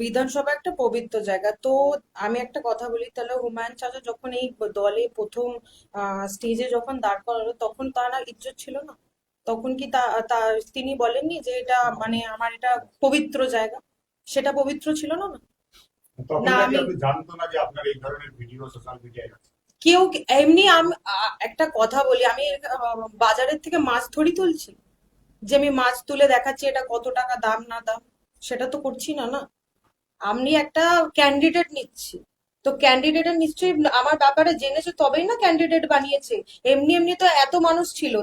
বিধানসভা একটা পবিত্র জায়গা। তো আমি একটা কথা বলি, তাহলে হুমায়ুন চাচা যখন এই দলে প্রথম স্টেজে যখন দাঁড় করালো, তখন তার আর ইজ্জত ছিল না? তখন কি তিনি বলেননি যে এটা মানে আমার এটা পবিত্র জায়গা? সেটা পবিত্র ছিল না? না তখন না নাকি আমি আপনি জানতো না যে আপনার এই ধরনের ভিডিও সোশ্যাল মিডিয়ায় আছে? কেউ এমনি একটা কথা বলি, আমি বাজারের থেকে মাছ ধরি তুলছি, যে আমি মাছ তুলে দেখাচ্ছি এটা কত টাকা দাম না দাম, সেটা তো করছি না। না, আমি একটা ক্যান্ডিডেট নিচ্ছি। তো ক্যান্ডিডেটের নিশ্চয়ই আমার ব্যাপারে জেনেছে, তবেই না ক্যান্ডিডেট বানিয়েছে। এমনি এমনি তো এত মানুষ ছিল,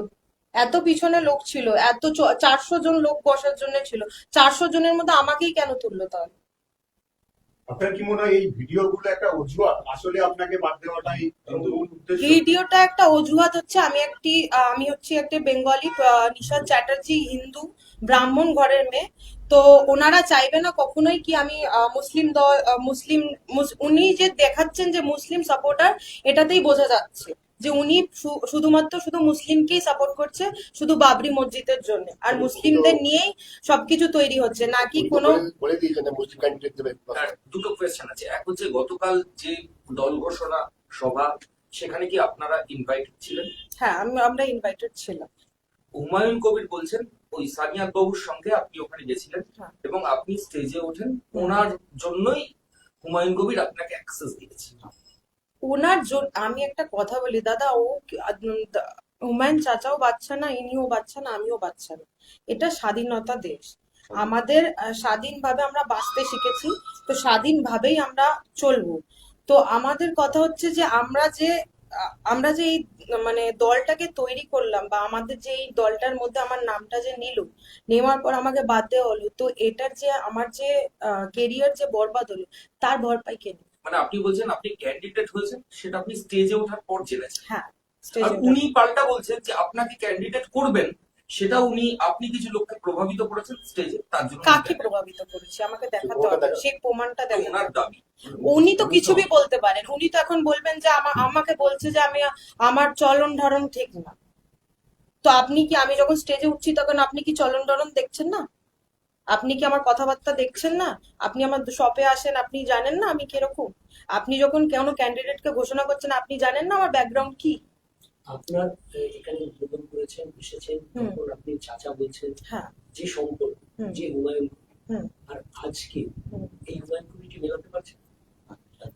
এত পিছনে লোক ছিল, এত 400 জন লোক বসার জন্য ছিল। 400 জনের মধ্যে আমাকেই কেন তুললো তাহলে? আপনার কি মনে হয় এই ভিডিও গুলো একটা অজুহাত, আসলে আপনাকে বাদ দেওয়াটাই মূল উদ্দেশ্য? ভিডিওটা একটা অজুহাত হচ্ছে। আমি হচ্ছে একটা বেঙ্গলি, নিশাদ চ্যাটার্জি হিন্দু ব্রাহ্মণ ঘরের মেয়ে। তো ওনারা চাইবে না কখনোই কি আমি মুসলিম দল, উনি যে দেখাচ্ছেন যে মুসলিম সাপোর্টার, এটাতেই বোঝা যাচ্ছে যে উনি শুধুমাত্র শুধু মুসলিমকেই সাপোর্ট করছে, শুধু বাবরি মসজিদের জন্য, আর মুসলিমদের নিয়েই সবকিছু তৈরি হচ্ছে, নাকি কোনো। বলে দিয়েছেন যে মুসলিম ক্যান্ডিডেট দেবে। দুটো কোয়েশ্চেন আছে। এক হচ্ছে, গতকাল যে দল ঘোষণা সভা, সেখানে কি আপনারা ইনভাইটেড ছিলেন? হ্যাঁ, আমরা ইনভাইটেড ছিলাম। হুমায়ুন কবির বলছেন ওই সানিয়া বাবুর সঙ্গে আপনি ওখানে গেছিলেন হ্যাঁ। এবং আপনি স্টেজে ওঠেন, ওনার জন্যই হুমায়ুন কবির আপনাকে অ্যাক্সেস দিয়েছে। আমি একটা কথা বলি দাদা, হুমায়ুন চাচাও বাচ্চা না, ইনিও বাচ্চা না, আমিও বাচ্চা না। এটা স্বাধীনতা দেশ। আমাদের স্বাধীনভাবে আমরা বাঁচতে শিখেছি, তো স্বাধীনভাবেই আমরা চলবো। তো আমাদের কথা হচ্ছে যে আমরা যে এই মানে দলটাকে তৈরি করলাম, বা আমাদের যে এই দলটার মধ্যে আমার নামটা যে নেওয়ার পর আমাকে বাদ দেওয়া হলো, তো এটার যে আমার যে কেরিয়ার যে বরবাদ হলো, তার ভরপাই কে নেবে? মানে আপনি বলছেন আপনি ক্যান্ডিডেট হয়েছেন, সেটা আপনি স্টেজে ওঠার পর জেনেছেন। হ্যাঁ, আর স্টেজে। উনি পাল্টা বলছেন যে আপনাকে ক্যান্ডিডেট করবেন, সেটা আপনি কিছু লোককে প্রভাবিত করেছেন স্টেজে, তার জন্য কাকে প্রভাবিত করেছে আমাকে দেখাতে হবে, সেই প্রমাণটা এটা দেখাতে ওনার হবে। দাবি। উনি তো কিছুই বলতে পারেন, উনি তো এখন বলবেন যে আমাকে বলছে যে আমার চলন ধারণ ঠিক না। তো আমি যখন স্টেজে উঠছি, তখন আপনি কি চলন ধারণ দেখছেন না? আপনি কি আমার কথাবার্তা দেখছেন না? আপনি আমার শপে আসেন, আপনি জানেন না আমি কিরকম? আপনি যখন কোনো ক্যান্ডিডেটকে ঘোষণা করছেন, আপনি জানেন না আমার ব্যাকগ্রাউন্ড কি? আপনার এখানে উদ্বোধন করেছেন, এসেছেন, হুম। তখন আপনি চাচা বলছেন। হ্যাঁ। যে সম্পর্ক, হুম। যে হুমায়ুন হুম। আর আজকে হুম। এই হুমায়ুন কবিটি মেলাতে পারছেন?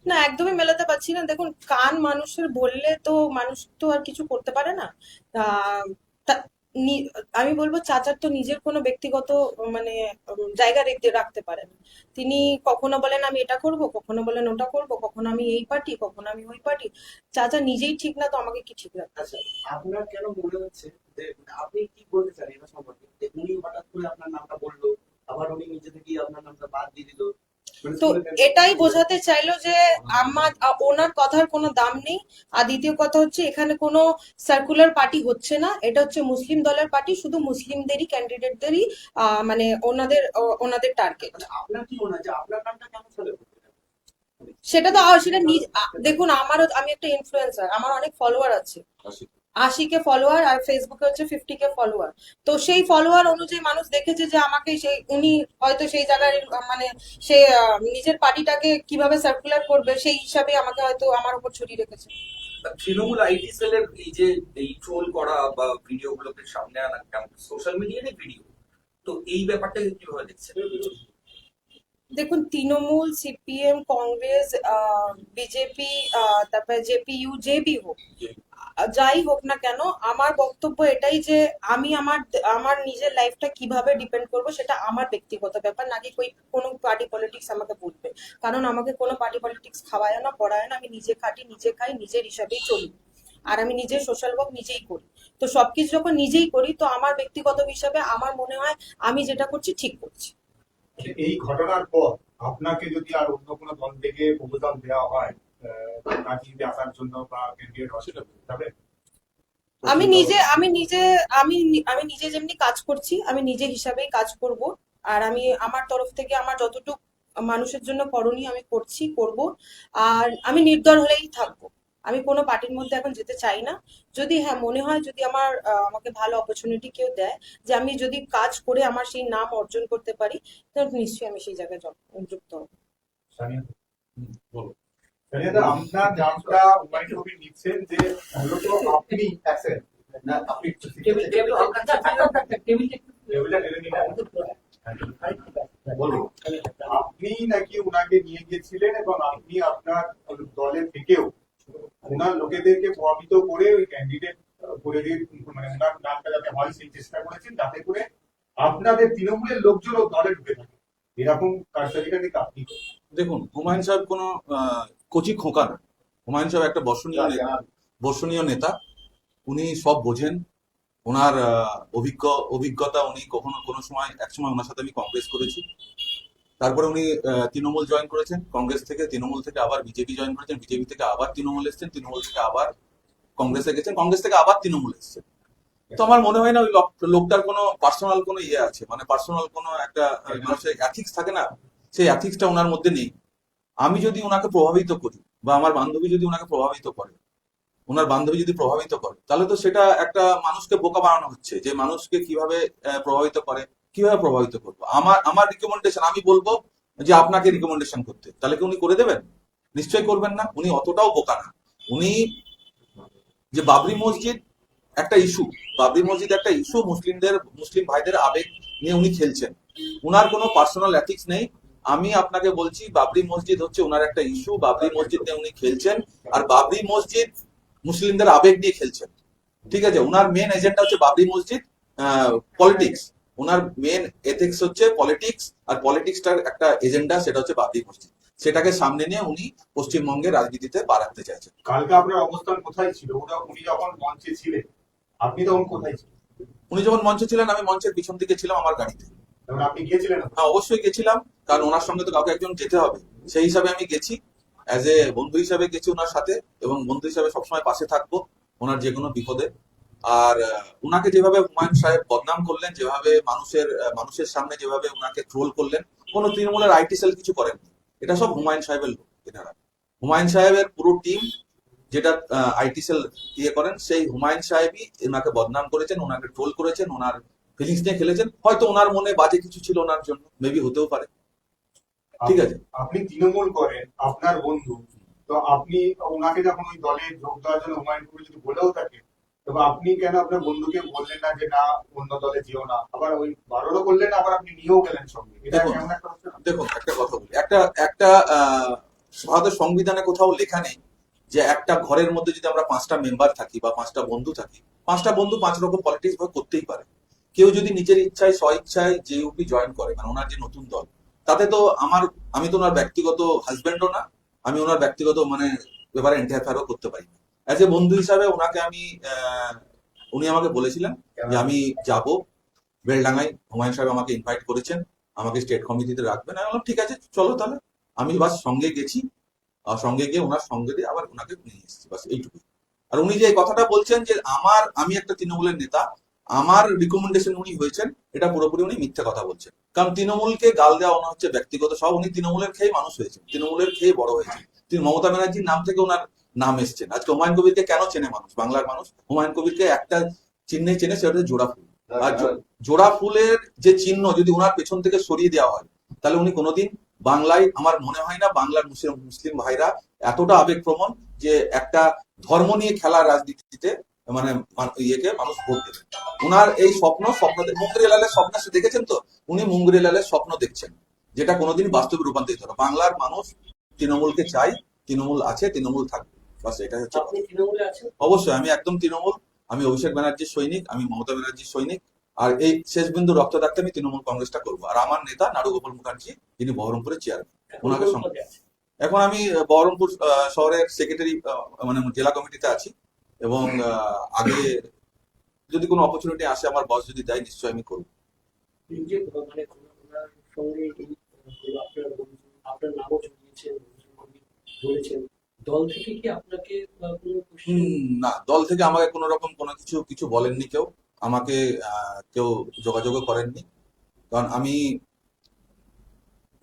না, একদমই মেলাতে পারছি না। দেখুন, কান মানুষের বললে তো মানুষ তো আর কিছু করতে পারে না। আহ, তা- আমি বলবো চাচার তো নিজের কোনো ব্যক্তিগত মানে জায়গা রাখতে পারে না। তিনি কখনো বলেন আমি এটা করব, কখনো বলেন ওটা করব, কখনো আমি এই পার্টি, কখনো আমি ওই পার্টি। চাচা নিজেই ঠিক না, তো আমাকে কি ঠিক রাখবে? আচ্ছা, আপনার কেন মনে হচ্ছে যে আপনি কি বলতে চান এটা সম্পর্কে, যে উনি হঠাৎ করে আপনার নামটা বললো, আবার উনি নিজে থেকেই আপনার নামটা বাদ দিয়ে দিল? মানে তো শুনে এটাই বোঝাতে চাইলো যে ওনার কথার কোনো দাম নেই। আর দ্বিতীয় কথা হচ্ছে, এখানে কোনো সার্কুলার পার্টি হচ্ছে না, এটা হচ্ছে মুসলিম দলের পার্টি, শুধু মুসলিমদেরই ক্যান্ডিডেটদেরই মানে ওনাদের টার্গেট। মানে আপনার কি মনে হয় যে আপনার নামটা কেন চলে? সেটা তো দেখুন, আমি একটা ইনফ্লুয়েন্সার, আমার অনেক ফলোয়ার আছে। 80K ফলোয়ার, আর ফেসবুকে হচ্ছে 50K ফলোয়ার। তো সেই ফলোয়ার অনুযায়ী মানুষ দেখেছে যে আমাকে উনি হয়তো সেই জায়গায় মানে সে নিজের পার্টিটাকে কিভাবে সার্কুলার করবে, সেই হিসাবে আমাকে হয়তো আমার উপর ছড়িয়ে রেখেছে। তৃণমূল আইটি সেলের এই যে এই ট্রোল করা বা ভিডিও গুলোকে সামনে আনা, সোশ্যাল মিডিয়াতে ভিডিও, তো এই ব্যাপারটাকে কিভাবে দেখছেন? দেখুন, তৃণমূল, সিপিএম, কংগ্রেস, বিজেপি, তারপরে জেপিইউ, জেবি হোক, যাই হোক না কেন, আমার বক্তব্য এটাই যে আমি আমার নিজের লাইফটা কিভাবে ডিপেন্ড করব, সেটা আমার ব্যক্তিগত ব্যাপার, নাকি কোনো পার্টি পলিটিক্স আমাকে বলবে। কারণ আমাকে কোনো পার্টি পলিটিক্স খাওয়ায় না, পড়ায় না। আমি নিজে খাটি, নিজে খাই, নিজের হিসাবেই চলি। আর আমি নিজের সোশ্যাল ওয়ার্ক নিজেই করি। তো সবকিছু যখন নিজেই করি, তো আমার ব্যক্তিগত হিসাবে আমার মনে হয় আমি যেটা করছি ঠিক করছি। এই ঘটনার পর আপনাকে যদি আর অন্য কোনো দল থেকে প্রপোজাল দেওয়া হয় রাজনীতি আসার জন্য বা ক্যান্ডিডেট হওয়ার, তবে আমি নিজে আমি নিজে আমি আমি নিজে যেমনি কাজ করছি, আমি নিজে হিসাবেই কাজ করব। আর আমি আমার তরফ থেকে আমার যতটুকু মানুষের জন্য করণীয় আমি করব। আর আমি নির্দল হলেই থাকবো। আমি কোনো পার্টির মধ্যে এখন যেতে চাই না। যদি হ্যাঁ মনে হয়, যদি আমাকে ভালো অপরচুনিটি কেউ দেয়, যে আমি যদি কাজ করে আমার সেই নাম অর্জন করতে পারি, তো নিশ্চয়ই আমি সেই জায়গায় জব যুক্ত হব। সানিয়া বলো। সানিয়াদা, আপনার নামটা হুমায়ুন কবির নিচ্ছেন যে মূলত আপনি অ্যাসেট না, আপনি টেবিল টেবিল আচ্ছা টেবিলটা একটু টেবিলটা টেনে নিলেন। বলুন, আপনি নাকি ওনাকে নিয়ে গিয়েছিলেন এবং আপনি আপনার দলে থেকেও ওনার লোকেদেরকে প্রভাবিত করে ওই ক্যান্ডিডেট করে দিয়ে, মানে ওনার নামটা যাতে হয় সেই চেষ্টা করেছেন, যাতে করে আপনাদের তৃণমূলের লোকজনও দলে ঢুকে থাকে। এরকম কারসাজিটা কিন্তু আপনি করেন। দেখুন, হুমায়ুন সাহেব কোনো কচি খোকা না। হুমায়ুন সাহেব একটা বর্ষণীয় নেতা। উনি সব বোঝেন। ওনার অভিজ্ঞতা, উনি কখনো কোনো সময়, একসময় ওনার সাথে আমি কংগ্রেস করেছি। তারপরে উনি তৃণমূল জয়েন করেছেন, কংগ্রেস থেকে, তৃণমূল থেকে আবার বিজেপি জয়েন করেছেন, বিজেপি থেকে আবার তৃণমূল এসেছেন, তৃণমূল থেকে আবার কংগ্রেসে গেছেন, কংগ্রেস থেকে আবার তৃণমূল এসেছেন। তো আমার মনে হয় না ওই লোকটার কোনো পার্সোনাল কোনো ইয়ে আছে, মানে পার্সোনাল কোনো একটা মানুষের অ্যাথিক্স থাকে না, সেই অ্যাথিক্সটা ওনার মধ্যে নেই। আমি যদি ওনাকে প্রভাবিত করি বা আমার বান্ধবী যদি ওনাকে প্রভাবিত করে, ওনার বান্ধবী যদি প্রভাবিত করে, তাহলে তো সেটা একটা মানুষকে বোকা বানানো হচ্ছে, যে মানুষকে কিভাবে প্রভাবিত করে, কিভাবে প্রভাবিত করবো। আমার রিকমেন্ডেশন, আমি বলবো যে আপনাকে রিকমেন্ডেশন করতে, তাহলে কি উনি করে দেবেন? নিশ্চয়ই করবেন না। উনি অতটাও বোকা না। উনি যে বাবরি মসজিদ একটা ইস্যু, বাবরি মসজিদ একটা ইস্যু, মুসলিম ভাইদের আবেগ নিয়ে উনি খেলছেন। উনার কোনো পার্সোনাল এথিক্স নেই। আমি আপনাকে বলছি, বাবরি মসজিদ হচ্ছে ওনার একটা ইস্যু, বাবরি মসজিদ নিয়ে উনি খেলছেন। আর বাবরি মসজিদ মুসলিমদের আবেগ নিয়ে খেলছেন, ঠিক আছে? ওনার মেন এজেন্ডা হচ্ছে বাবরি মসজিদ, পলিটিক্স। ওনার মেন এথিক্স হচ্ছে পলিটিক্স, আর পলিটিক্সটার একটা এজেন্ডা, সেটা হচ্ছে বাবরি মসজিদ। সেটাকে সামনে নিয়ে উনি পশ্চিমবঙ্গের রাজনীতিতে পা রাখতে চাইছেন। কালকে আপনার অবস্থান কোথায় ছিল? উনি যখন মঞ্চে ছিলেন, আপনি তখন কোথায় ছিলেন? উনি যখন মঞ্চে ছিলেন, আমি মঞ্চের পিছন দিকে ছিলাম আমার গাড়িতে। তখন আপনি গিয়েছিলেন? হ্যাঁ, অবশ্যই গেছিলাম, কারণ ওনার সঙ্গে তো কাউকে একজন যেতে হবে। সেই হিসাবে আমি গেছি, অ্যাজ এ বন্ধু হিসাবে গেছি ওনার সাথে, এবং বন্ধু হিসাবে সবসময় পাশে থাকবো ওনার যে কোনো বিপদে। আর ওনাকে যেভাবে হুমায়ুন সাহেব বদনাম করলেন, যেভাবে মানুষের সামনে যেভাবে ওনাকে ট্রোল করলেন, কোনো তৃণমূলের আইটি সেল কিছু করেননি। এটা সব হুমায়ুন সাহেবের লোক। এনারা হুমায়ুন সাহেবের পুরো টিম, যেটা আইটি সেল ইয়ে করেন, সেই হুমায়ুন সাহেবই ওনাকে বদনাম করেছেন, ওনাকে ট্রোল করেছেন, ওনার ফিলিংস নিয়ে খেলেছেন। হয়তো ওনার মনে বাজে কিছু ছিল ওনার জন্য, মেবি হতেও পারে, ঠিক আছে? আপনি তৃণমূল করেন, আপনার বন্ধু, তো আপনি ওনাকে যখন ওই দলে যোগ দেওয়ার জন্য হুমায়ুন কবির যদি বলেও থাকে, তবে আপনি কেন আপনার বন্ধুকে বললেন না যে না, অন্য দলে যেও না? আবার ওই বারণও করলেন, আবার আপনি নিয়েও গেলেন সঙ্গে। এটা দেখুন, কেমন একটা হচ্ছে না? দেখুন, একটা কথা বলি। একটা ভারতের সংবিধানে কোথাও লেখা নেই যে একটা ঘরের মধ্যে যদি আমরা 5টা মেম্বার থাকি বা 5টা বন্ধু থাকি, 5টা বন্ধু 5 রকম পলিটিক্স ভাগ করতেই পারে। কেউ যদি নিজের ইচ্ছায়, স্ব ইচ্ছায় জেইউপি জয়েন করে, মানে ওনার যে নতুন দল, তাতে তো আমি তো ওনার ব্যক্তিগত হাজবেন্ডও না, আমি ওনার ব্যক্তিগত মানে ব্যাপারে ইন্টারফেয়ারও করতে পারি না। অ্যাজ এ বন্ধু হিসাবে ওনাকে উনি আমাকে বলেছিলেন যে আমি যাব বেলডাঙ্গায়, হুমায়ুন সাহেব আমাকে ইনভাইট করেছেন, আমাকে স্টেট কমিটিতে রাখবেন। আমি বললাম ঠিক আছে, চলো তাহলে। আমি বাস সঙ্গে গেছি, আর সঙ্গে গিয়ে ওনার সঙ্গে দিয়ে আবার ওনাকে নিয়ে এসেছি, বাস এইটুকু। আর উনি যে কথাটা বলছেন যে আমি একটা তৃণমূলের নেতা, আমার রিকমেন্ডেশন উনি হয়েছেন, এটা পুরোপুরি উনি মিথ্যে কথা বলছেন। কারণ তৃণমূলকে গাল দেওয়া ওনার হচ্ছে ব্যক্তিগত সব। উনি তৃণমূলের খেয়ে মানুষ হয়েছেন, তৃণমূলের খেয়ে বড় হয়েছেন। তিনি মমতা ব্যানার্জির নাম থেকে ওনার নাম এসছেন। আজকে হুমায়ুন কবিরকে কেন চেনে মানুষ, বাংলার মানুষ? হুমায়ুন কবিরকে একটা চিহ্নেই চেনে, সেটা হচ্ছে জোড়া ফুল। আর জোড়া ফুলের যে চিহ্ন যদি ওনার পেছন থেকে সরিয়ে দেওয়া হয়, তাহলে উনি কোনোদিন বাংলায়, আমার মনে হয় না বাংলার মুসলিম ভাইরা এতটা আবেগপ্রবণ যে একটা ধর্ম নিয়ে খেলার রাজনীতিতে মানে ইয়েকে মানুষ ভোট দেবে। উনার এই স্বপ্ন মুঙ্গরিয়ালালের স্বপ্ন দেখেছেন তো, উনি মুঙ্গরিয়ালালের স্বপ্ন দেখছেন, যেটা কোনোদিন বাস্তবে রূপান্তরিত হবে। বাংলার মানুষ তৃণমূলকে চাই, তৃণমূল আছে, তৃণমূল থাকবে, বাস এটা হচ্ছে। আপনি তৃণমূলে আছেন? অবশ্যই আমি একদম তৃণমূল। আমি অভিষেক ব্যানার্জির সৈনিক, আমি মমতা ব্যানার্জির সৈনিক। আর এই শেষ বিন্দু রক্ত রাখতে আমি তৃণমূল কংগ্রেসটা করবো। আর আমার নেতা নাড়ুগোপাল মুখার্জি, যিনি বহরমপুরের চেয়ারম্যান, ওনাকে কোন সঙ্গে। পদে আছেন? এখন আমি বহরমপুর শহরের সেক্রেটারি, মানে জেলা কমিটিতে আছি। এবং আগে যদি কোনো অপরচুনিটি আসে, আমার বস যদি দেয়, নিশ্চয়ই আমি করবো। এই যে মানে ওনার সঙ্গে এই আপনার আপনার নামও জড়িয়েছেন, বলেছেন, দল থেকে কি আপনাকে কোনো না, দল থেকে আমাকে কোনো রকম কোনো কিছু বলেননি কেউ। আমাকে কেউ যোগাযোগও করেননি। কারণ আমি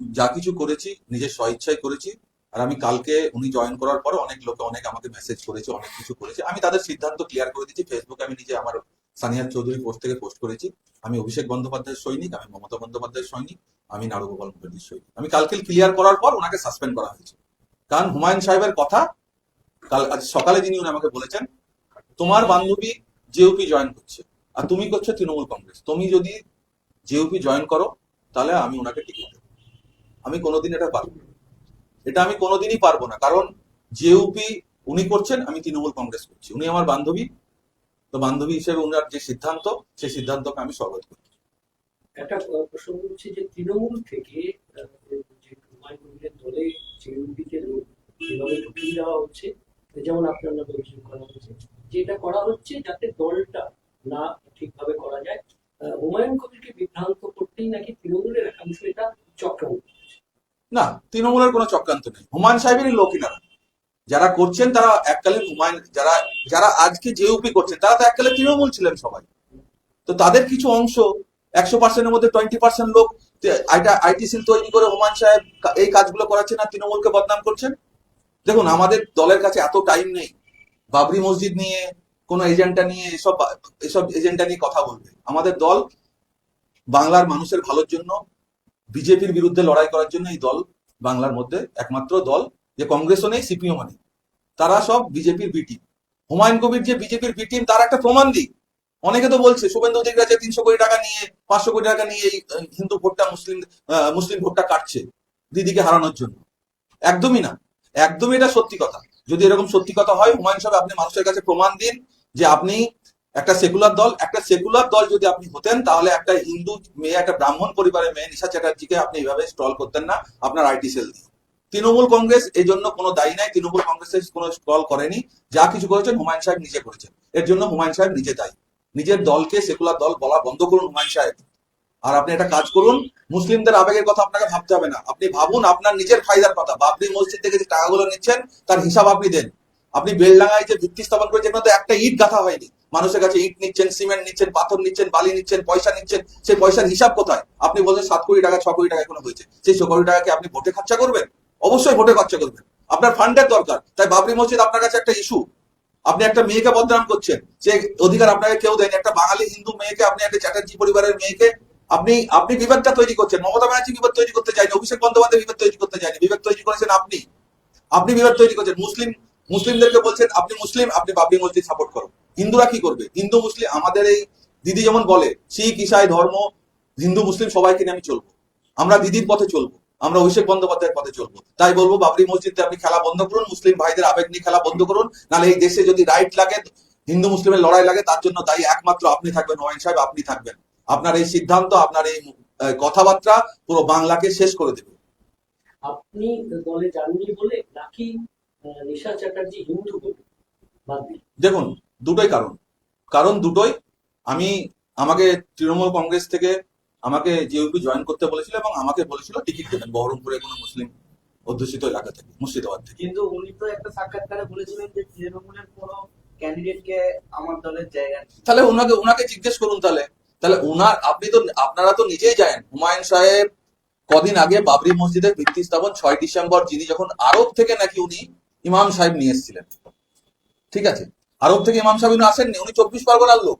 যা কিছু করেছি নিজের স্বইচ্ছায় করেছি। আর আমি কালকে উনি জয়েন করার পরে অনেক লোকে অনেক আমাকে মেসেজ করেছে, অনেক কিছু করেছে। আমি তাদের সিদ্ধান্ত ক্লিয়ার করে দিচ্ছি ফেসবুকে। আমি নিজে আমার সানিয়া চৌধুরী পোস্ট থেকে পোস্ট করেছি। আমি অভিষেক বন্দ্যোপাধ্যায়ের সৈনিক, আমি মমতা বন্দ্যোপাধ্যায়ের সৈনিক, আমি নারুগোপাল মুখার্জির সৈনিক। আমি কালকে ক্লিয়ার করার পর ওনাকে সাসপেন্ড করা হয়েছে, কারণ হুমায়ুন সাহেবের কথা কাল আজ সকালে যিনি উনি আমাকে বলেছেন, তোমার বান্ধবী জেউপি জয়েন করছে আর তুমি করছো তৃণমূল কংগ্রেস, তুমি যদি জেউপি জয়েন করো তাহলে আমি ওনাকে টিকিট দেবো। আমি কোনোদিন এটা পারবো না, এটা আমি কোনোদিনই পারবো না, কারণ জেউপি উনি করছেন, আমি তৃণমূল কংগ্রেস করছি, উনি আমার বান্ধবী, তো বান্ধবী হিসেবে উনার যে সিদ্ধান্ত, সেই সিদ্ধান্তকে আমি স্বাগত করি। একটা প্রসঙ্গ হচ্ছে যে তৃণমূল থেকে যে হুমায়ুন কবিরের দলে জেএমবিকে যেভাবে ঢুকিয়ে দেওয়া হচ্ছে, যেমন আপনার নামে অভিযোগ করা হচ্ছে, যেটা করা হচ্ছে যাতে দলটা না ঠিকভাবে করা যায়, হুমায়ুন কবিরকে বিভ্রান্ত করতেই নাকি তৃণমূলের একাংশ এটা চক্রান্ত। না, তৃণমূলের কোনো চক্রান্ত নেই, হুমায়ুন সাহেবেরই লোকিনারা যারা করছেন, তারা এককালীন হুমায়ুন, যারা যারা আজকে জেউপি করছেন তারা তো এককালে তৃণমূল ছিলেন সবাই, তো তাদের কিছু অংশ 100%-এর মধ্যে 20% লোক আইটি সেল তৈরি করে হুমায়ুন সাহেব এই কাজগুলো করাচ্ছেন আর তৃণমূলকে বদনাম করছেন। দেখুন, আমাদের দলের কাছে এত টাইম নেই বাবরি মসজিদ নিয়ে, কোনো এজেন্ডা নিয়ে, এসব এজেন্ডা নিয়ে কথা বলবে। আমাদের দল বাংলার মানুষের ভালোর জন্য, বিজেপির বিরুদ্ধে লড়াই করার জন্য এই দল বাংলার মধ্যে একমাত্র দল, যে কংগ্রেসও নেই, সিপিএমও নেই, তারা সব বিজেপির বি টিম। হুমায়ুন কবির যে বিজেপির বি টিম তার একটা প্রমাণ দিই। অনেকে তো বলছে শুভেন্দু অধিকারী যে 300 কোটি টাকা নিয়ে, 500 কোটি টাকা নিয়ে এই হিন্দু ভোটটা, মুসলিম ভোটটা কাটছে দিদিকে হারানোর জন্য। একদমই না, একদমই এটা সত্যি কথা। যদি এরকম সত্যি কথা হয়, হুমায়ুন সাহেব আপনি মানুষের কাছে প্রমাণ দিন যে আপনি একটা সেকুলার দল যদি আপনি হতেন, তাহলে একটা হিন্দু মেয়ে, একটা ব্রাহ্মণ পরিবারের মেয়ে নিশা চ্যাটার্জিকে আপনি এইভাবে স্টল করতেন না আপনার আইটি সেল দিয়ে। তৃণমূল কংগ্রেস এই জন্য কোনো দায়ী নাই, তৃণমূল কংগ্রেসের কোনো স্টল করেনি, যা কিছু করেছেন হুমায়ুন সাহেব নিজে করেছেন, এর জন্য হুমায়ুন সাহেব নিজে দায়ী। নিজের দলকে সেকুলার দল বলা বন্ধ করুন হুমায়ুন সাহেব, আর আপনি একটা কাজ করুন, মুসলিমদের আবেগের কথা আপনাকে ভাবতে হবে না, আপনি ভাবুন আপনার নিজের ফায়দার কথা। বাবরি মসজিদ থেকে যে টাকাগুলো নিচ্ছেন তার হিসাব আপনি দেন। আপনি বেলডাঙ্গায় যে ভিত্তি স্থাপন করেছেন, যেখানে তো একটা ইট গাঁথা হয়নি, মানুষের কাছে ইট নিচ্ছেন, সিমেন্ট নিচ্ছেন, পাথর নিচ্ছেন, বালি নিচ্ছেন, পয়সা নিচ্ছেন, সেই পয়সার হিসাব কোথায়? আপনি বলছেন 7 কোটি টাকা, 6 কোটি টাকা এখনো হয়েছে, সেই 6 কোটি টাকাকে আপনি ভোটে খরচা করবেন? অবশ্যই ভোটে খরচা করবেন, আপনার ফান্ডের দরকার। তাই বাবরি মসজিদ আপনার কাছে একটা ইস্যু, আপনি একটা মেয়েকে বদনাম করছেন, যে অধিকার আপনাকে কেউ দেয়নি। একটা বাঙালি হিন্দু মেয়েকে, আপনি একটা চ্যাটার্জি পরিবারের মেয়েকে আপনি বিভেদটা তৈরি করছেন। মমতা ব্যানার্জি বিভেদ তৈরি করতে চাইনি, অভিষেক বন্দ্যোপাধ্যায় বিভেদ তৈরি করতে চাইনি, বিভেদ তৈরি করেছেন আপনি বিভেদ তৈরি করছেন। মুসলিমদেরকে বলছেন আপনি মুসলিম, আপনি বাবরি মসজিদ সাপোর্ট করো। হিন্দুরা কি করবে? হিন্দু মুসলিম, আমাদের এই দিদি যেমন বলে শিখ ইসাই ধর্ম, হিন্দু মুসলিম সবাইকে নিয়ে আমি চলবো, আমরা দিদির পথে চলবো, আমরা অভিষেক বন্দ্যোপাধ্যায়ের পথে চলবো। তাই বলবো বাবরি মসজিদে আপনি খেলা বন্ধ করুন, মুসলিম ভাইদের আবেগ নিয়ে খেলা বন্ধ করুন, নাহলে এই দেশে যদি রাইট লাগে, হিন্দু মুসলিমের লড়াই লাগে, তার জন্য দায়ী একমাত্র আপনি থাকবেন, হুমায়ুন সাহেব আপনি থাকবেন। আপনার এই সিদ্ধান্ত, আপনার এই কথাবার্তা পুরো বাংলাকে শেষ করে দেবে। আপনি দলে যাননি বলে নাকি নিশা চ্যাটার্জি হিন্দু বলে বাদ দিন? দেখুন, দুটোই কারণ দুটোই। আমাকে তৃণমূল কংগ্রেস থেকে আমাকে জেউপি জয়েন করতে বলেছিল এবং আমাকে বলেছিল টিকিট দেবেন বহরমপুরে কোনো মুসলিম অধ্যুষিত এলাকা থেকে, মুর্শিদাবাদ থেকে। কিন্তু উনি তো একটা সাক্ষাৎকারে বলেছিলেন যে তৃণমূলের কোনো ক্যান্ডিডেটকে আমার দলের জায়গা নেই। তাহলে ওনাকে জিজ্ঞেস করুন। তাহলে আপনারা তো নিজেই জানেন, হুমায়ুন সাহেব কদিন আগে বাবরি মসজিদের ভিত্তি স্থাপন 6 ডিসেম্বর, যিনি যখন আরব থেকে নাকি উনি ইমাম সাহেব নিয়ে এসেছিলেন, ঠিক আছে, আরব থেকে ইমাম সাহেব উনি আসেননি, উনি 24 পরগনার লোক।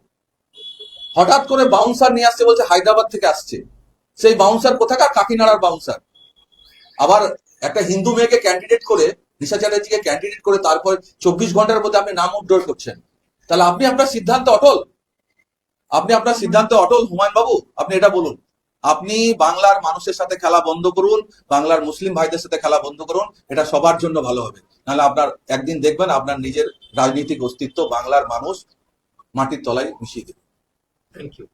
হঠাৎ করে বাউন্সার নিয়ে আসছে, বলছে হায়দ্রাবাদ থেকে আসছে। সেই বাউন্সার কোথাকার? কাকিনাড়ার বাউন্সার। আবার একটা হিন্দু মেয়েকে ক্যান্ডিডেট করে, নিশা চ্যাটার্জিকে ক্যান্ডিডেট করে, তারপর 24 ঘন্টার মধ্যে আপনি নাম উইথড্র করছেন। তাহলে আপনি আপনার সিদ্ধান্ত অটল, হুমায়ুন বাবু, আপনি এটা বলুন। আপনি বাংলার মানুষের সাথে খেলা বন্ধ করুন, বাংলার মুসলিম ভাইদের সাথে খেলা বন্ধ করুন, এটা সবার জন্য ভালো হবে। নাহলে আপনার একদিন দেখবেন আপনার নিজের রাজনৈতিক অস্তিত্ব বাংলার মানুষ মাটির তলায় মিশিয়ে দেবে। Thank you.